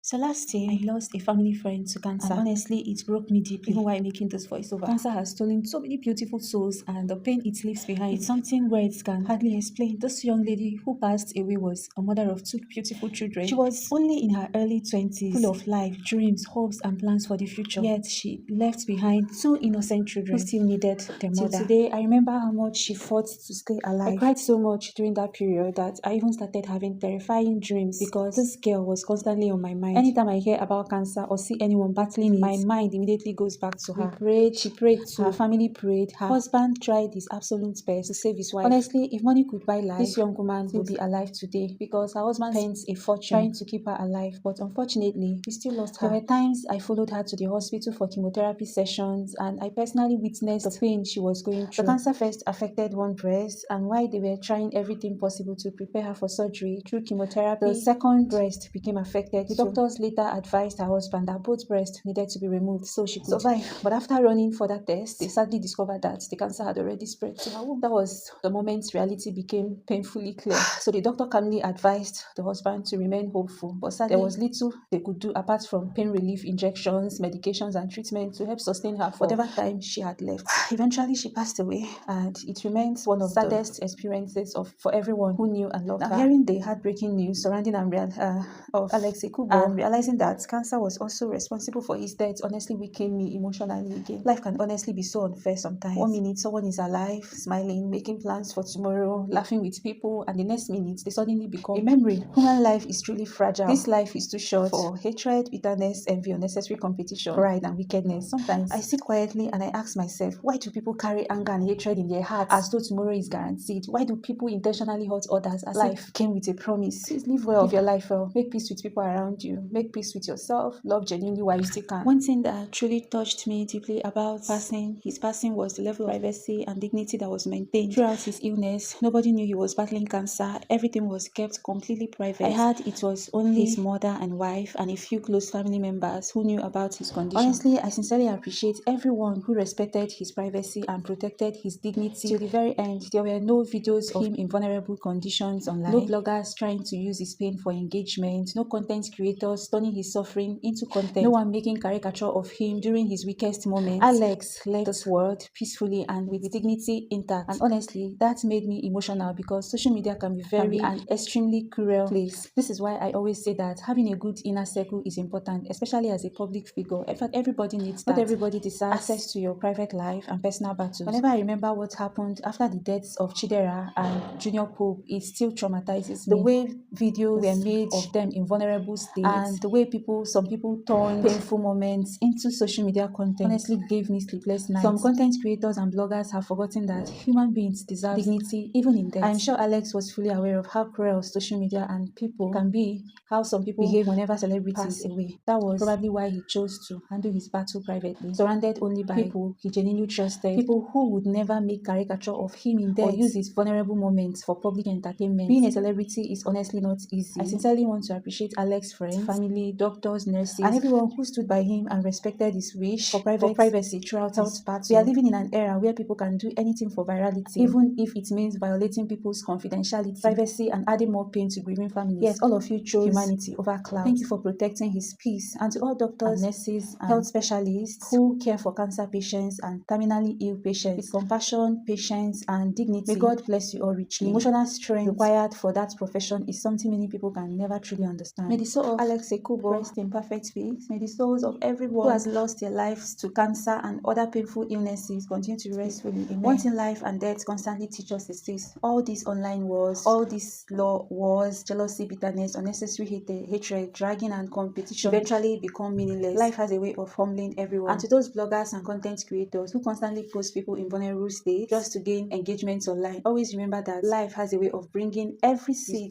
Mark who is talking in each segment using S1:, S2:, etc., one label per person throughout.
S1: So last year, I lost a family friend to cancer. And honestly, it broke me deeply, even while making this voiceover. Cancer has stolen so many beautiful souls, and the pain it leaves behind, it's something words can hardly explain. This young lady who passed away was a mother of two beautiful children. She was only in her early 20s, full of life, dreams, hopes, and plans for the future. Yet she left behind two innocent children who still needed their mother. Till today, I remember how much she fought to stay alive. I cried so much during that period that I even started having terrifying dreams because this girl was constantly on my mind. Anytime I hear about cancer or see anyone battling it, my mind immediately goes back to her. We prayed, she prayed too. Her family prayed. Her husband tried his absolute best to save his wife. Honestly, if money could buy life, this young woman would be alive today because her husband spent a fortune trying to keep her alive. But unfortunately, we still lost her. There were times I followed her to the hospital for chemotherapy sessions, and I personally witnessed the pain she was going through. The cancer first affected one breast, and while they were trying everything possible to prepare her for surgery through chemotherapy, the second breast became affected. The doctors later advised her husband that both breasts needed to be removed so she could survive. But after running further tests, they sadly discovered that the cancer had already spread to her womb. That was the moment reality became painfully clear. So the doctor calmly advised the husband to remain hopeful. But sadly, there was little they could do apart from pain relief injections, medications, and treatment to help sustain her for whatever time she had left. Eventually, she passed away, and it remains one of the saddest experiences for everyone who knew and loved her. Hearing the heartbreaking news surrounding of Alex Ekubo and realizing that cancer was also responsible for his death honestly weakened me emotionally again. Life can honestly be so unfair sometimes. One minute someone is alive, smiling, making plans for tomorrow, laughing with people, and the next minute they suddenly become a memory. Human life is truly fragile. This life is too short for hatred, bitterness, envy, unnecessary competition, pride, and wickedness. Sometimes I sit quietly and I ask myself, why do people carry anger and hatred in their hearts as though tomorrow is guaranteed? Why do people intentionally hurt others as life came with a promise? Please live well, live your life well, make peace with people around you, make peace with yourself, love genuinely while you still can. One thing that truly touched me deeply about his passing was the level of privacy and dignity that was maintained throughout his illness. Nobody knew he was battling cancer. Everything was kept completely private. I heard it was only his mother and wife and a few close family members who knew about his condition. Honestly, I sincerely appreciate everyone who respected his privacy and protected his dignity till the very end. There were no videos of him in vulnerable conditions online, no bloggers trying to use his pain for engagement, no content creators turning his suffering into content, no one making caricature of him during his weakest moments. Alex left this world peacefully and with dignity intact, and honestly, that made me emotional because social media can be an extremely cruel place. This is why I always say that having a good inner circle is important, especially as a public figure. In fact, everybody needs that. Not everybody deserves access to your private life and personal battles. Whenever I remember what happened after the deaths of Chidera and Junior Pope, it still traumatizes me. The way videos were made of them in vulnerable states and the way some people turned painful moments into social media content honestly gave me sleepless nights. Some content creators and bloggers have forgotten that human beings deserve dignity even in death. I'm sure Alex was fully aware of how cruel social media and people can be, how some people behave whenever celebrities pass away. That was probably why he chose to handle his battle privately, surrounded only by people he genuinely trusted, people who would never make caricature of him in death or use his vulnerable moments for public entertainment. Being a celebrity is honestly not easy. I sincerely want to appreciate Alex's friends, family, doctors, nurses, and everyone who stood by him and respected his wish for privacy throughout his battle. We are living in an era where people can do anything for virality, even if it means violating people's confidentiality, privacy, and adding more pain to grieving families. Yes, all of you chose humanity over clout. Thank you for protecting his peace. And to all doctors, and nurses, and health specialists who care for cancer patients and terminally ill patients with compassion, patience, and dignity, may God bless you all richly. The emotional strength required for that profession is something many people can never truly understand. May the soul of Alex Ekubo rest in perfect peace. May the souls of everyone who has lost their lives to cancer and other painful illnesses continue to rest fully. Amen. One thing life and death constantly teach us is this: all these online wars, all these law wars, jealousy, bitterness, unnecessary hatred, dragging, and competition eventually become meaningless. Life has a way of humbling everyone. And to those bloggers and content creators who constantly post people in vulnerable states just to gain engagements online, always remember that life has a way of bringing every seed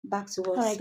S1: back to us. All right,